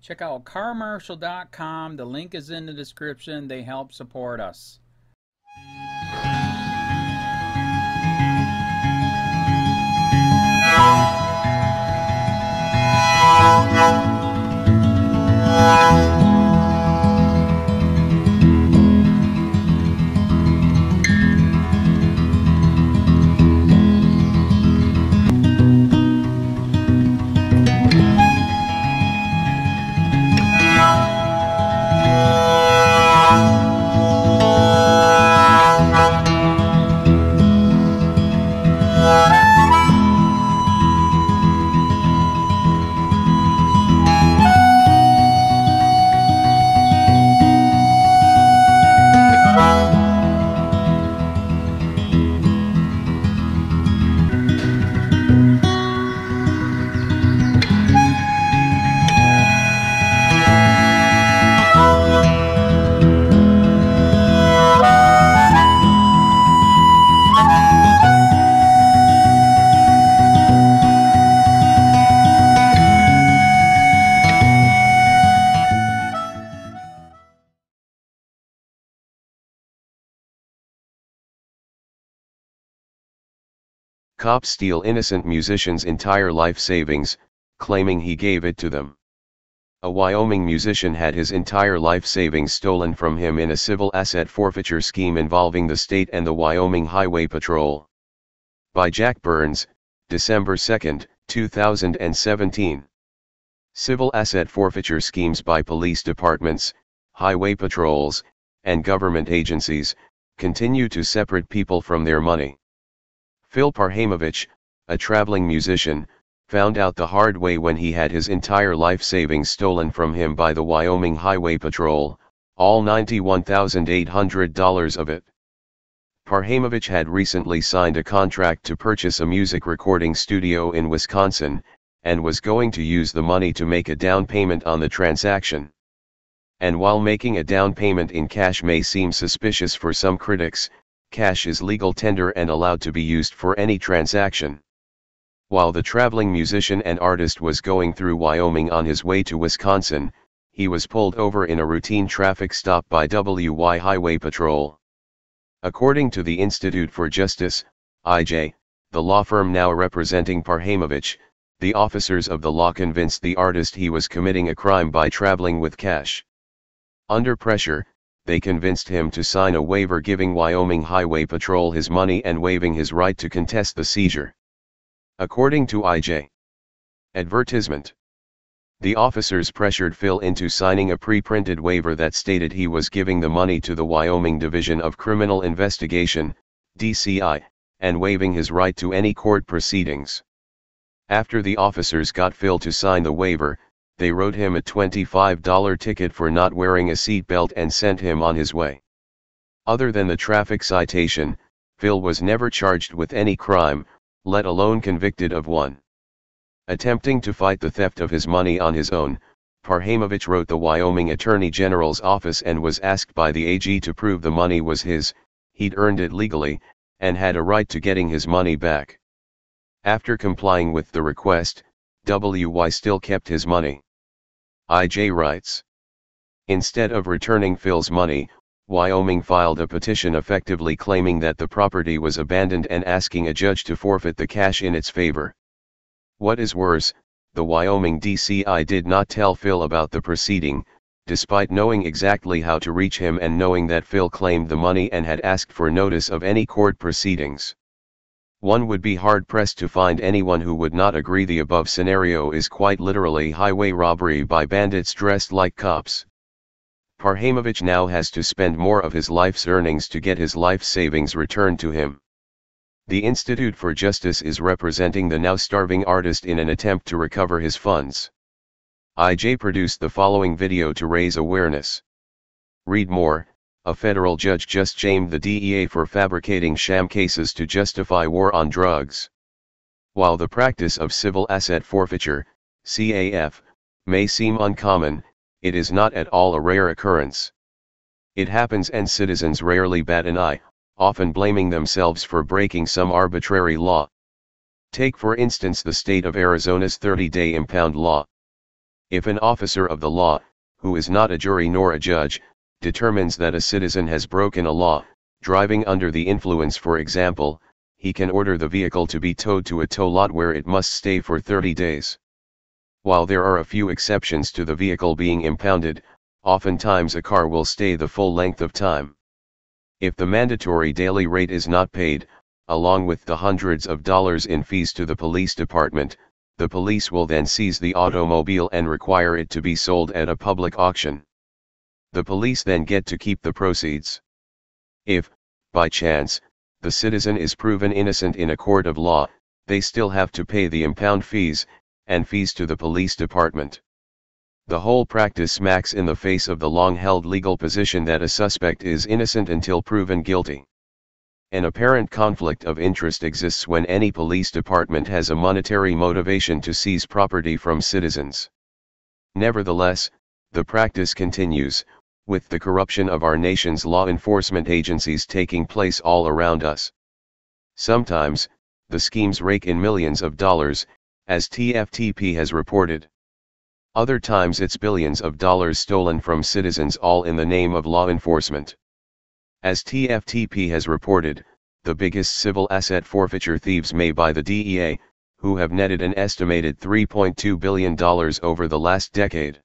Check out carmarshal.com. The link is in the description. They help support us. Cops steal innocent musician's entire life savings, claiming he gave it to them. A Wyoming musician had his entire life savings stolen from him in a civil asset forfeiture scheme involving the state and the Wyoming Highway Patrol. By Jack Burns, December 2, 2017. Civil asset forfeiture schemes by police departments, highway patrols, and government agencies continue to separate people from their money. Phil Parhaimovich, a traveling musician, found out the hard way when he had his entire life savings stolen from him by the Wyoming Highway Patrol, all $91,800 of it. Parhaimovich had recently signed a contract to purchase a music recording studio in Wisconsin, and was going to use the money to make a down payment on the transaction. And while making a down payment in cash may seem suspicious for some critics, cash is legal tender and allowed to be used for any transaction. While the traveling musician and artist was going through Wyoming on his way to Wisconsin, he was pulled over in a routine traffic stop by WY Highway Patrol. According to the Institute for Justice, IJ, the law firm now representing Parhaimovich, the officers of the law convinced the artist he was committing a crime by traveling with cash. Under pressure, they convinced him to sign a waiver giving Wyoming Highway Patrol his money and waiving his right to contest the seizure. According to IJ. Advertisement. The officers pressured Phil into signing a pre-printed waiver that stated he was giving the money to the Wyoming Division of Criminal Investigation, DCI, and waiving his right to any court proceedings. After the officers got Phil to sign the waiver, they wrote him a $25 ticket for not wearing a seatbelt and sent him on his way. Other than the traffic citation, Phil was never charged with any crime, let alone convicted of one. Attempting to fight the theft of his money on his own, Parhaimovich wrote the Wyoming Attorney General's office and was asked by the AG to prove the money was his, he'd earned it legally, and had a right to getting his money back. After complying with the request, WY still kept his money. IJ writes. Instead of returning Phil's money, Wyoming filed a petition effectively claiming that the property was abandoned and asking a judge to forfeit the cash in its favor. What is worse, the Wyoming DCI did not tell Phil about the proceeding, despite knowing exactly how to reach him and knowing that Phil claimed the money and had asked for notice of any court proceedings. One would be hard-pressed to find anyone who would not agree the above scenario is quite literally highway robbery by bandits dressed like cops. Parhaimovich now has to spend more of his life's earnings to get his life savings returned to him. The Institute for Justice is representing the now starving artist in an attempt to recover his funds. IJ produced the following video to raise awareness. Read more. A federal judge just shamed the DEA for fabricating sham cases to justify war on drugs. While the practice of civil asset forfeiture, CAF, may seem uncommon, it is not at all a rare occurrence. It happens and citizens rarely bat an eye, often blaming themselves for breaking some arbitrary law. Take for instance the state of Arizona's 30-day impound law. If an officer of the law, who is not a jury nor a judge, determines that a citizen has broken a law, driving under the influence for example, he can order the vehicle to be towed to a tow lot where it must stay for 30 days. While there are a few exceptions to the vehicle being impounded, oftentimes a car will stay the full length of time. If the mandatory daily rate is not paid, along with the hundreds of dollars in fees to the police department, the police will then seize the automobile and require it to be sold at a public auction. The police then get to keep the proceeds. If, by chance, the citizen is proven innocent in a court of law, they still have to pay the impound fees, and fees to the police department. The whole practice smacks in the face of the long-held legal position that a suspect is innocent until proven guilty. An apparent conflict of interest exists when any police department has a monetary motivation to seize property from citizens. Nevertheless, the practice continues, with the corruption of our nation's law enforcement agencies taking place all around us. Sometimes, the schemes rake in millions of dollars, as TFTP has reported. Other times it's billions of dollars stolen from citizens, all in the name of law enforcement. As TFTP has reported, the biggest civil asset forfeiture thieves may by the DEA, who have netted an estimated $3.2 billion over the last decade.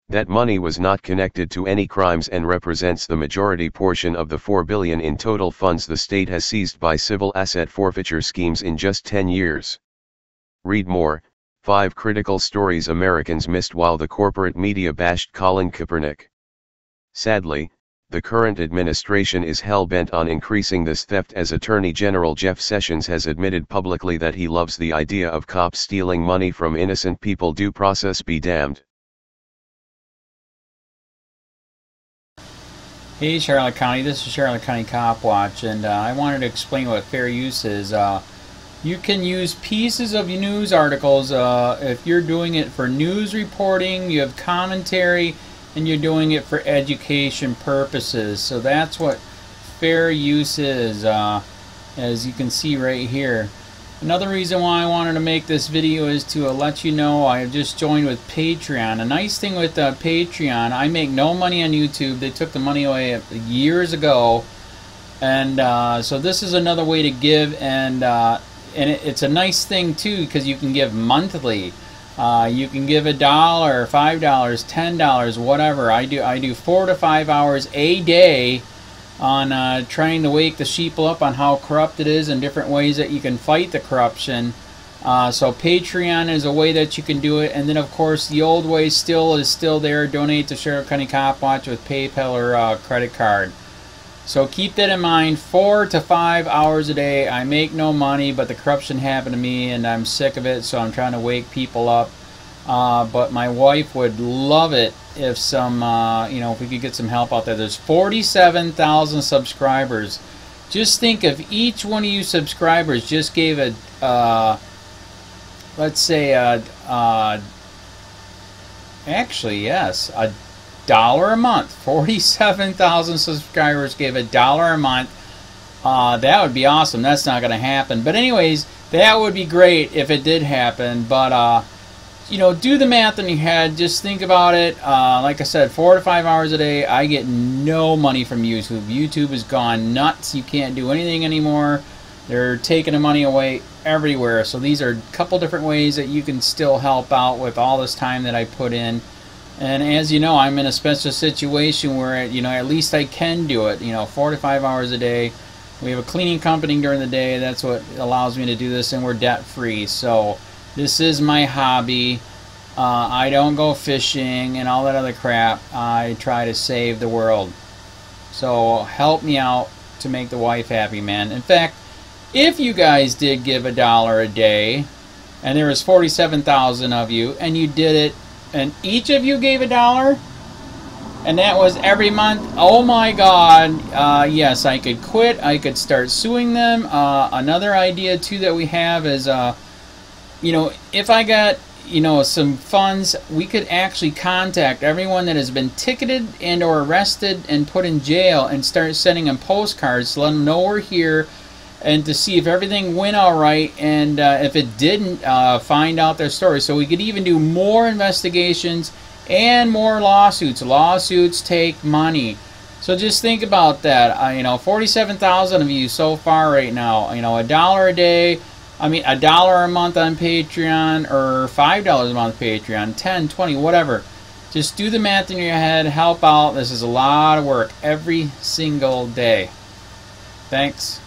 That money was not connected to any crimes and represents the majority portion of the $4 billion in total funds the state has seized by civil asset forfeiture schemes in just 10 years. Read more, 5 critical stories Americans missed while the corporate media bashed Colin Kaepernick. Sadly, the current administration is hell-bent on increasing this theft, as Attorney General Jeff Sessions has admitted publicly that he loves the idea of cops stealing money from innocent people. Due process be damned. Hey Charlotte County, this is Charlotte County COPWATCH, and I wanted to explain what fair use is. You can use pieces of news articles if you're doing it for news reporting, you have commentary, and you're doing it for education purposes. So that's what fair use is, as you can see right here. Another reason why I wanted to make this video is to let you know I have just joined with Patreon. A nice thing with Patreon, I make no money on YouTube. They took the money away years ago, and so this is another way to give, and it's a nice thing too, because you can give monthly. You can give $1, $5, $10, whatever. I do 4 to 5 hours a day on trying to wake the sheep up on how corrupt it is and different ways that you can fight the corruption. So Patreon is a way that you can do it, and then of course the old way is still there. Donate to Charlotte County COPWATCH with PayPal or credit card. So keep that in mind. 4 to 5 hours a day. I make no money, but the corruption happened to me and I'm sick of it, so I'm trying to wake people up. But my wife would love it if some, if we could get some help out there. There's 47,000 subscribers. Just think if each one of you subscribers just gave a, let's say, actually, yes, $1 a month. 47,000 subscribers gave $1 a month. That would be awesome. That's not going to happen. But anyways, that would be great if it did happen. But, do the math in your head. Just think about it. Like I said, 4 to 5 hours a day. I get no money from YouTube. YouTube has gone nuts. You can't do anything anymore. They're taking the money away everywhere. So these are a couple different ways that you can still help out with all this time that I put in. And as you know, I'm in a special situation where, at least I can do it. 4 to 5 hours a day. We have a cleaning company during the day. That's what allows me to do this, and we're debt-free. So this is my hobby. I don't go fishing and all that other crap. I try to save the world. So help me out to make the wife happy, man. In fact, if you guys did give $1 a day, and there was 47,000 of you, and you did it, and each of you gave $1, and that was every month, oh my God, yes, I could quit. I could start suing them. Another idea too that we have is, if I got, some funds, we could actually contact everyone that has been ticketed and or arrested and put in jail and start sending them postcards to let them know we're here and to see if everything went all right, and if it didn't, find out their story. So we could even do more investigations and more lawsuits. Lawsuits take money. So just think about that. You know, 47,000 of you so far right now. You know, $1 a day. I mean, $1 a month on Patreon, or $5 a month Patreon, 10, 20, whatever. Just do the math in your head. Help out. This is a lot of work every single day. Thanks.